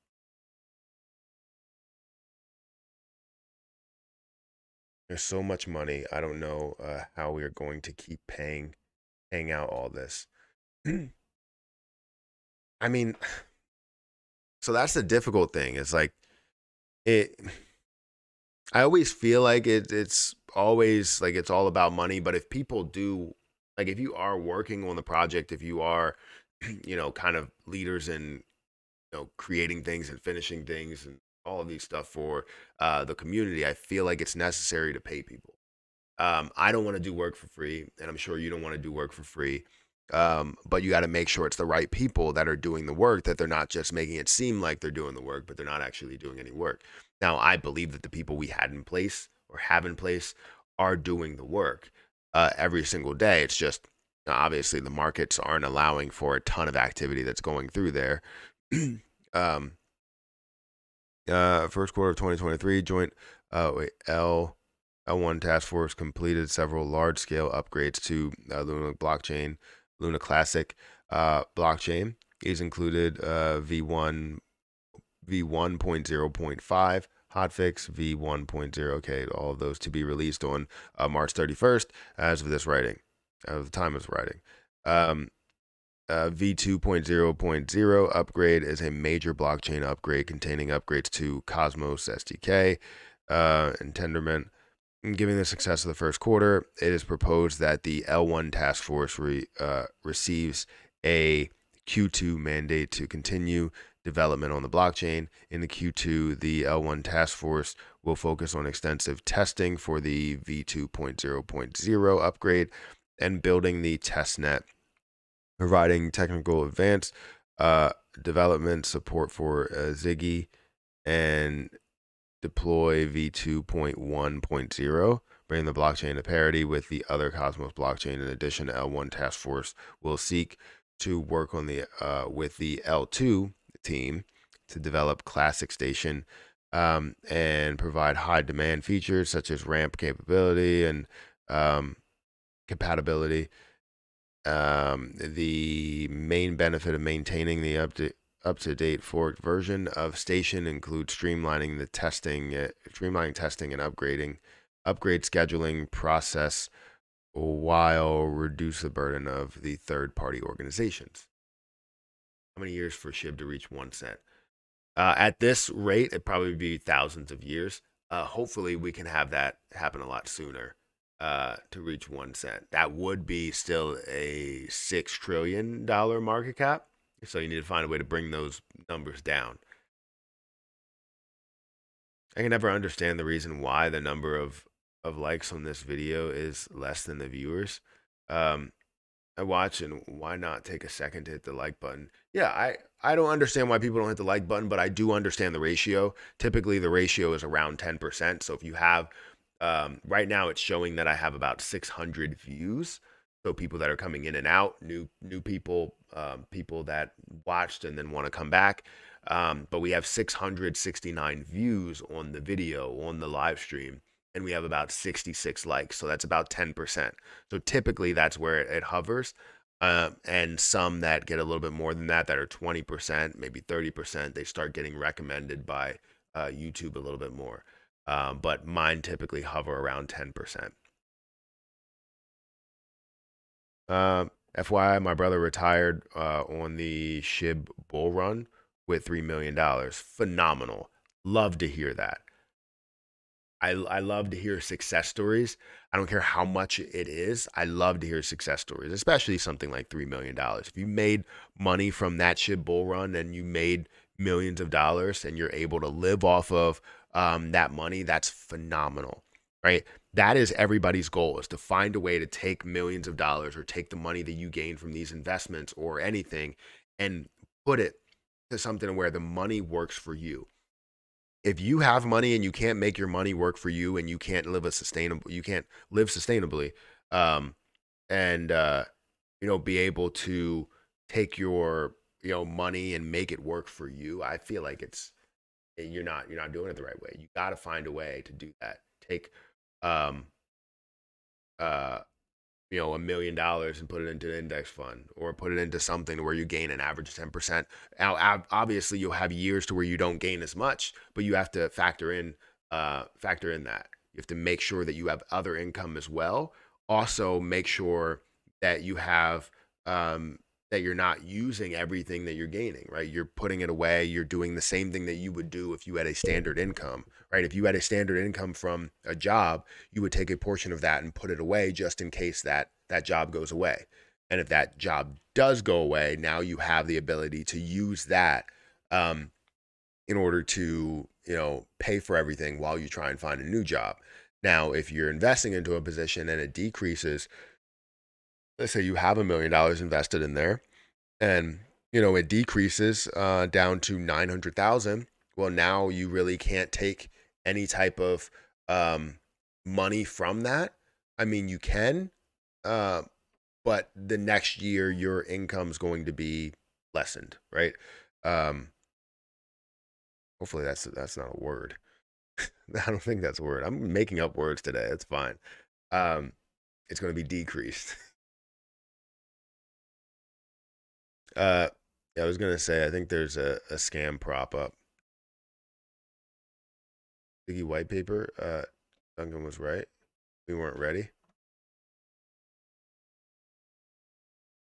There's so much money. I don't know how we are going to keep paying out all this. I mean, so that's the difficult thing. It's like it. I always feel like it's always like it's all about money. But if people do, like, if you are working on the project, if you are, kind of leaders in creating things and finishing things and all of these stuff for the community, I feel like it's necessary to pay people. I don't want to do work for free, and I'm sure you don't want to do work for free. But you got to make sure it's the right people that are doing the work, that they're not just making it seem like they're doing the work, but they're not actually doing any work. Now, I believe that the people we had in place or have in place are doing the work every single day. It's just obviously the markets aren't allowing for a ton of activity that's going through there. um, First quarter of 2023, joint L1 task force completed several large scale upgrades to Luna blockchain, Luna Classic blockchain. These included V1 V1.0.5 hotfix, V1.0. Okay, all of those to be released on March 31st as of this writing, of the time of writing. V2.0.0 upgrade is a major blockchain upgrade containing upgrades to Cosmos SDK and Tendermint. Given the success of the first quarter, it is proposed that the L1 task force receives a Q2 mandate to continue development on the blockchain. In the Q2, the L1 task force will focus on extensive testing for the V2.0.0 upgrade and building the testnet, providing technical advance development support for Ziggy and deploy V2.1.0, bringing the blockchain to parity with the other Cosmos blockchain. In addition, L1 task force will seek to work on the with the L2 team to develop Classic Station and provide high demand features such as ramp capability and compatibility. The main benefit of maintaining the up-to-date forked version of Station includes streamlining testing and upgrade scheduling process while reduce the burden of the third-party organizations. How many years for Shib to reach 1 cent? At this rate, it'd probably be thousands of years. Hopefully, we can have that happen a lot sooner. to reach 1 cent. That would be still a $6 trillion market cap. So you need to find a way to bring those numbers down. I can never understand the reason why the number of likes on this video is less than the viewers. Um, I watch, and why not take a second to hit the like button? Yeah, I don't understand why people don't hit the like button, but I do understand the ratio. Typically, the ratio is around 10%. So if you have, right now, it's showing that I have about 600 views. So people that are coming in and out, new people, people that watched and then want to come back. But we have 669 views on the video on the live stream, and we have about 66 likes. So that's about 10%. So typically that's where it hovers. And some that get a little bit more than that, that are 20%, maybe 30%, they start getting recommended by YouTube a little bit more. But mine typically hover around 10%. FYI, my brother retired on the Shib bull run with $3 million. Phenomenal. Love to hear that. I love to hear success stories. I don't care how much it is. I love to hear success stories, especially something like $3 million. If you made money from that Shib bull run and you made millions of dollars and you're able to live off of that money, that's phenomenal, right? That is everybody's goal, is to find a way to take millions of dollars or take the money that you gain from these investments or anything and put it to something where the money works for you. If you have money and you can't make your money work for you, and you can't live sustainably, um, and be able to take your money and make it work for you, I feel like you're not doing it the right way. You got to find a way to do that. Take um, uh, $1 million and put it into an index fund, or put it into something where you gain an average of 10%. Now, obviously, you'll have years to where you don't gain as much, but you have to factor in that. You have to make sure that you have other income as well. Also, make sure that you have that you're not using everything that you're gaining, right? You're putting it away. You're doing the same thing that you would do if you had a standard income, right? If you had a standard income from a job, you would take a portion of that and put it away just in case that job goes away. And if that job does go away, now you have the ability to use that um, in order to pay for everything while you try and find a new job. Now, if you're investing into a position and it decreases, let's say you have $1 million invested in there, and it decreases down to 900,000. Well, now you really can't take any type of money from that. I mean, you can, uh, but the next year your income's going to be lessened, right? Um, hopefully that's not a word. I don't think that's a word. I'm making up words today. It's fine. Um, it's going to be decreased. Yeah, I was gonna say, I think there's a scam prop up. Sticky white paper. Duncan was right. We weren't ready.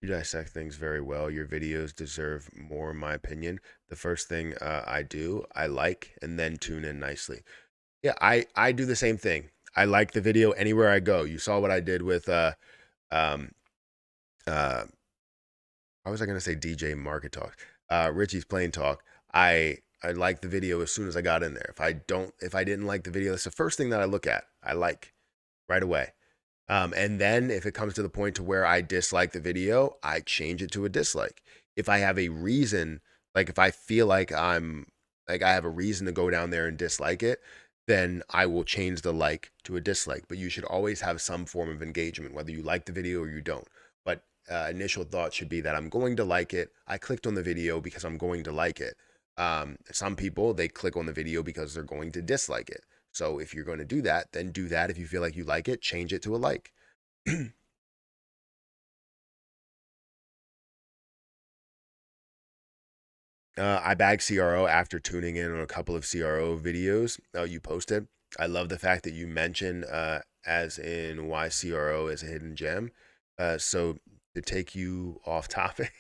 You dissect things very well. Your videos deserve more, in my opinion. The first thing I do, I like, and then tune in nicely. Yeah, I do the same thing. I like the video anywhere I go. You saw what I did with um uh how was I gonna say DJ Market Talk? Richie's Plain Talk. I liked the video as soon as I got in there. If I didn't like the video, that's the first thing that I look at. I like right away. And then if it comes to the point to where I dislike the video, I change it to a dislike. If I have a reason, like if I feel like I have a reason to go down there and dislike it, then I will change the like to a dislike. But you should always have some form of engagement, whether you like the video or you don't. But initial thought should be that I'm going to like it. I clicked on the video because I'm going to like it. Some people, they click on the video because they're going to dislike it. So if you're going to do that, then do that. If you feel like you like it, change it to a like. I bagged CRO after tuning in on a couple of CRO videos you posted. I love the fact that you mentioned, as in why CRO is a hidden gem. So to take you off topic,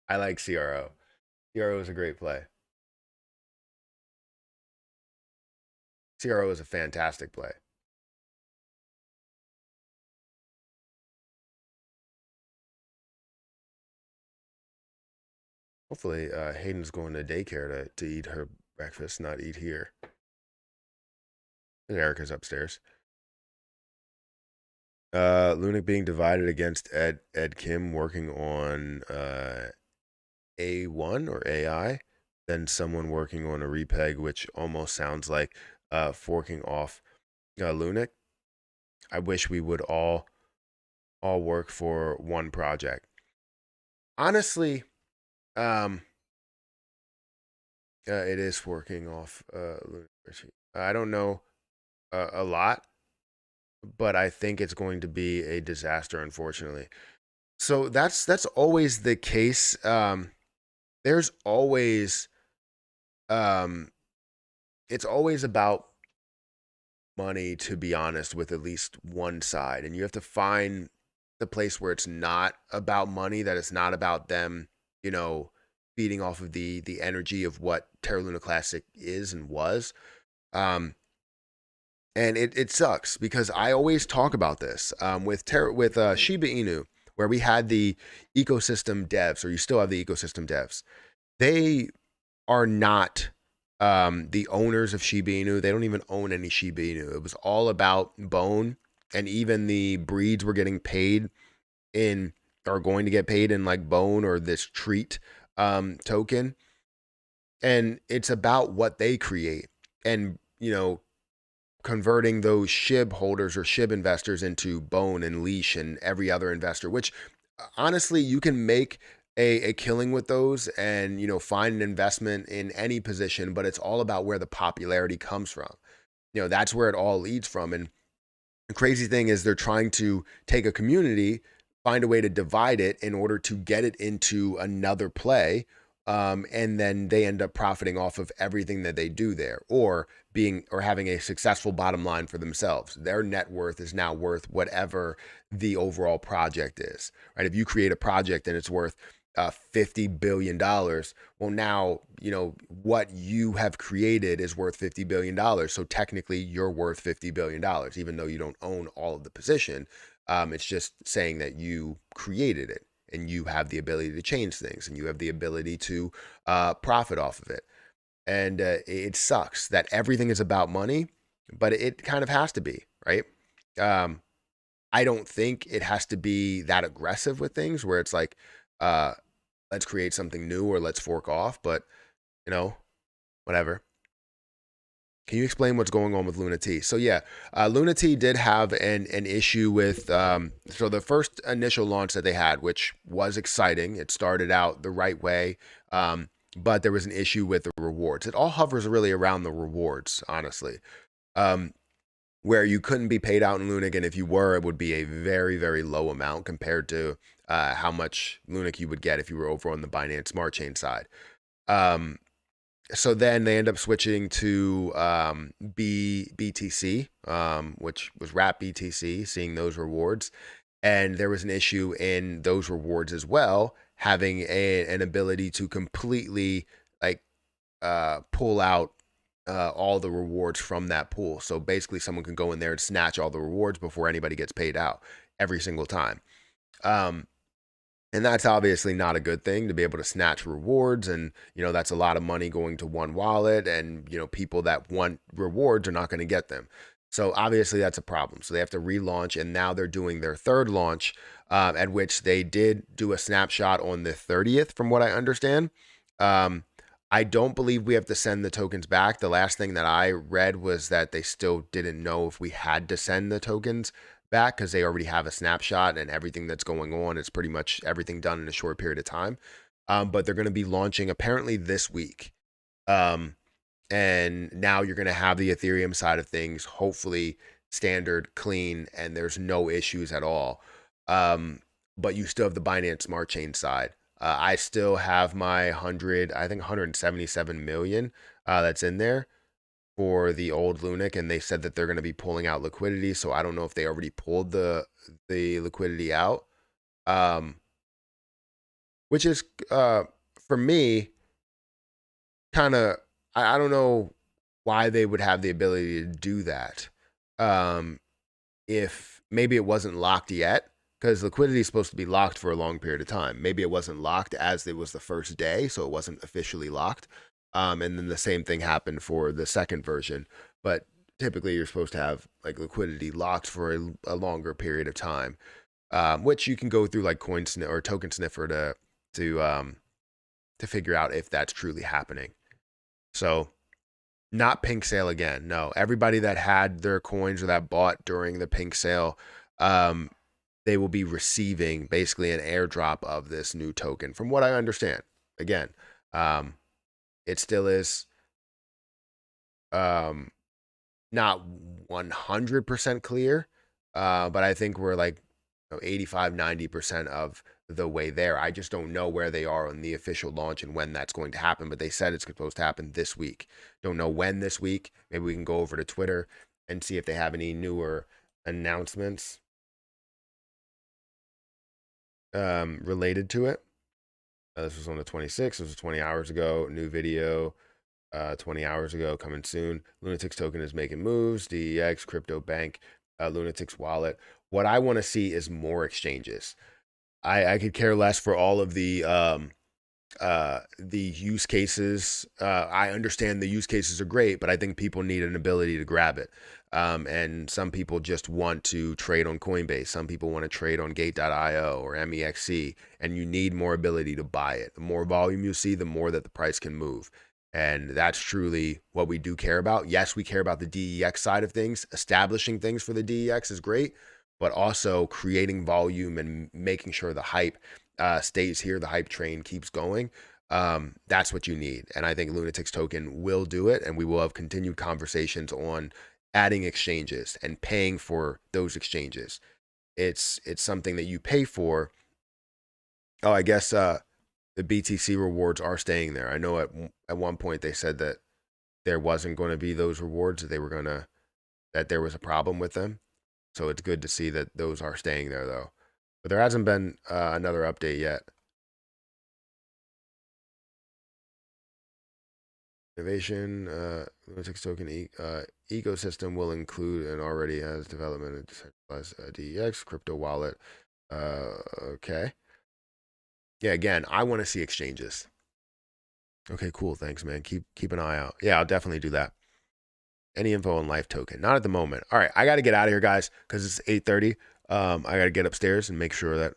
I like CRO. CRO is a great play. CRO is a fantastic play. Hopefully, Hayden's going to daycare to eat her breakfast, not eat here. And Erica's upstairs. Lunac being divided against Ed Kim working on A1 or AI, then someone working on a repeg, which almost sounds like forking off Lunac. I wish we would all work for one project. Honestly, um, it is working off Lunac. I don't know a lot, but I think it's going to be a disaster, unfortunately. So that's always the case. There's always um, it's always about money, to be honest, with at least one side, and you have to find the place where it's not about money, that it's not about them, you know, feeding off of the energy of what Terra Luna Classic is and was. Um, and it sucks because I always talk about this with Shiba Inu, where we had the ecosystem devs, or you still have the ecosystem devs. They are not the owners of Shiba Inu. They don't even own any Shiba Inu. It was all about bone, and even the breeds were getting paid in, are going to get paid in like bone or this treat token, and it's about what they create, and converting those SHIB holders or SHIB investors into bone and leash and every other investor, which honestly you can make a killing with those, and find an investment in any position, but it's all about where the popularity comes from. That's where it all leads from. And the crazy thing is they're trying to take a community, find a way to divide it in order to get it into another play. And then they end up profiting off of everything that they do there, or having a successful bottom line for themselves. Their net worth is now worth whatever the overall project is, right? If you create a project and it's worth $50 billion, well, now, what you have created is worth $50 billion. So technically you're worth $50 billion, even though you don't own all of the position. It's just saying that you created it, and you have the ability to change things, and you have the ability to profit off of it. And it sucks that everything is about money, but it kind of has to be, right? Um, I don't think it has to be that aggressive with things where it's like, uh, let's create something new or let's fork off, but whatever. Can you explain what's going on with Luna T? So yeah, Luna T did have an issue with so the first initial launch that they had, which was exciting. It started out the right way, but there was an issue with the rewards. It all hovers really around the rewards, honestly, um, where you couldn't be paid out in Lunic, and if you were, it would be a very, very low amount compared to how much Lunic you would get if you were over on the Binance Smart Chain side. Um, so then they end up switching to BTC, which was Wrap BTC, seeing those rewards. And there was an issue in those rewards as well, having an ability to completely like pull out all the rewards from that pool. So basically, someone can go in there and snatch all the rewards before anybody gets paid out every single time. Um, and that's obviously not a good thing, to be able to snatch rewards. And, that's a lot of money going to one wallet. And, people that want rewards are not going to get them. So obviously that's a problem. So they have to relaunch. And now they're doing their third launch, at which they did do a snapshot on the 30th, from what I understand. I don't believe we have to send the tokens back. The last thing that I read was that they still didn't know if we had to send the tokens back, because they already have a snapshot, and everything that's going on, it's pretty much everything done in a short period of time. But they're going to be launching apparently this week. And now you're going to have the Ethereum side of things, hopefully standard, clean, and there's no issues at all. But you still have the Binance Smart Chain side. I still have my 177 million that's in there for the old Lunic, and they said that they're going to be pulling out liquidity. So I don't know if they already pulled the liquidity out, which is for me kind of, I don't know why they would have the ability to do that. If maybe it wasn't locked yet, because liquidity is supposed to be locked for a long period of time. Maybe it wasn't locked as it was the first day, so it wasn't officially locked. And then the same thing happened for the second version. But typically, you're supposed to have like liquidity locked for a longer period of time, which you can go through like coin sniff or token sniffer to figure out if that's truly happening. So not pink sale again. No, everybody that had their coins or that bought during the pink sale, they will be receiving basically an airdrop of this new token. From what I understand, again, it still is not 100% clear, but I think we're like 85, 90% of the way there. I just don't know where they are on the official launch and when that's going to happen, but they said it's supposed to happen this week. Don't know when this week. Maybe we can go over to Twitter and see if they have any newer announcements related to it. This was on the 26th. This was 20 hours ago. New video 20 hours ago, coming soon. Lunatics token is making moves. DEX, crypto bank, Lunatics wallet. What I want to see is more exchanges. I could care less for all of the use cases. I understand the use cases are great, but I think people need an ability to grab it. And some people just want to trade on Coinbase. Some people want to trade on Gate.io or MEXC, and you need more ability to buy it. The more volume you see, the more that the price can move. And that's truly what we do care about. Yes, we care about the DEX side of things. Establishing things for the DEX is great, but also creating volume and making sure the hype stays here, the hype train keeps going. That's what you need. And I think Lunatics token will do it. And we will have continued conversations on adding exchanges and paying for those exchanges. It's something that you pay for. Oh, I guess the BTC rewards are staying there. I know at one point they said that there wasn't going to be those rewards, that there was a problem with them. So it's good to see that those are staying there though. But there hasn't been another update yet. Innovation, Lunatics token ecosystem will include and already has development of decentralized DEX, crypto wallet. Okay. Yeah, again, I want to see exchanges. Okay, cool. Thanks, man. Keep an eye out. Yeah, I'll definitely do that. Any info on Life token? Not at the moment. All right, I got to get out of here, guys, because it's 8:30. I got to get upstairs and make sure that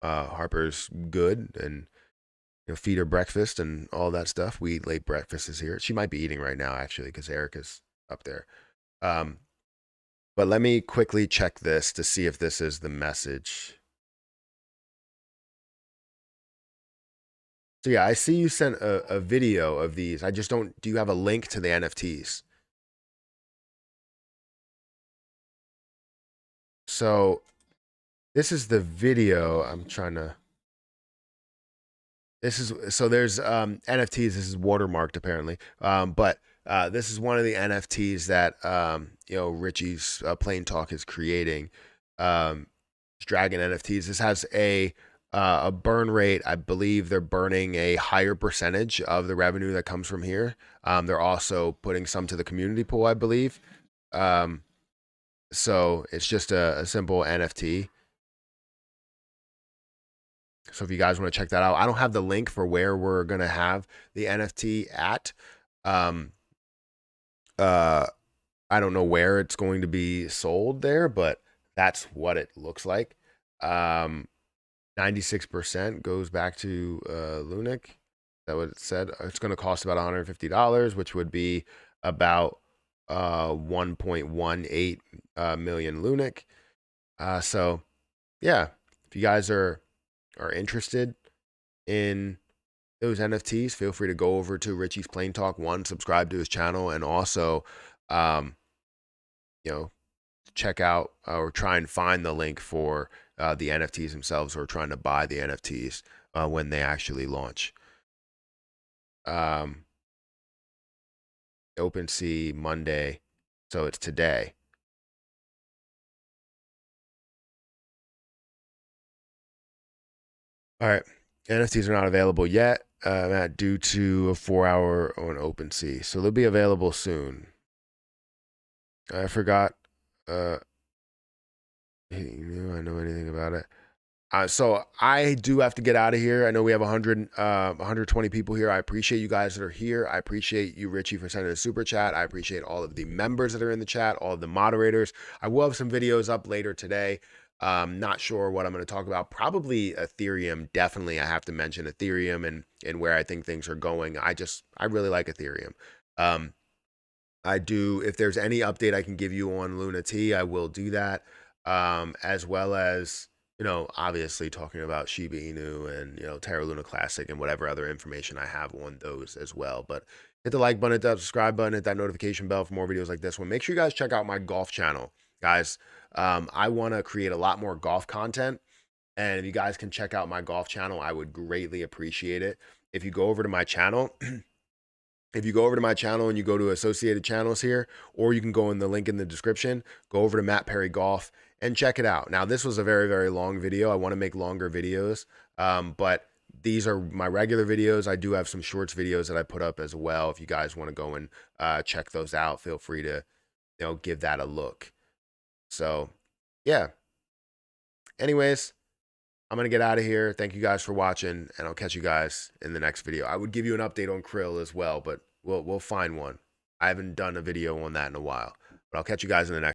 Harper's good and feed her breakfast and all that stuff. We eat late breakfasts here. She might be eating right now, actually, because Erica's up there. But let me quickly check this to see if this is the message. So yeah, I see you sent a video of these. I just don't, do you have a link to the NFTs? So this is the video. I'm trying to, so there's NFTs. This is watermarked apparently. But this is one of the NFTs that, Richies Plain Talk is creating. Dragon NFTs. This has a burn rate. I believe they're burning a higher percentage of the revenue that comes from here. They're also putting some to the community pool, I believe. So it's just a simple NFT. So if you guys want to check that out, I don't have the link for where we're going to have the NFT at. I don't know where it's going to be sold there, but that's what it looks like. 96% goes back to Lunic. Is that what it said? It's going to cost about $150, which would be about 1.18 million Lunic. So yeah, if you guys are interested in those NFTs, feel free to go over to Richie's Plain Talk 1, subscribe to his channel, and also check out or try and find the link for the NFTs themselves, or trying to buy the NFTs when they actually launch. OpenSea Monday, so it's today. All right, NFTs are not available yet, Matt, due to a 4-hour on OpenSea, so they'll be available soon. I forgot. You know, I know anything about it. So I do have to get out of here. I know we have 120 people here. I appreciate you guys that are here. I appreciate you, Richie, for sending a super chat. I appreciate all of the members that are in the chat, all of the moderators. I will have some videos up later today. Not sure what I'm going to talk about. Probably Ethereum. Definitely, I have to mention Ethereum and where I think things are going. I really like Ethereum. I do. If there's any update I can give you on Luna T, I will do that. As well as, you know, obviously talking about Shiba Inu and, you know, Terra Luna Classic and whatever other information I have on those as well. But hit the like button, hit that subscribe button, hit that notification bell for more videos like this one. Make sure you guys check out my golf channel, guys. I want to create a lot more golf content. And if you guys can check out my golf channel, I would greatly appreciate it. If you go over to my channel, if you go over to my channel and you go to associated channels here, or you can go in the link in the description, go over to Matt Perry Golf and check it out. Now, this was a very, very long video. I want to make longer videos, but these are my regular videos. I do have some shorts videos that I put up as well. If you guys want to go and check those out, feel free to, you know, give that a look. So, yeah. Anyways, I'm going to get out of here. Thank you guys for watching, and I'll catch you guys in the next video. I would give you an update on Krill as well, but we'll find one. I haven't done a video on that in a while, but I'll catch you guys in the next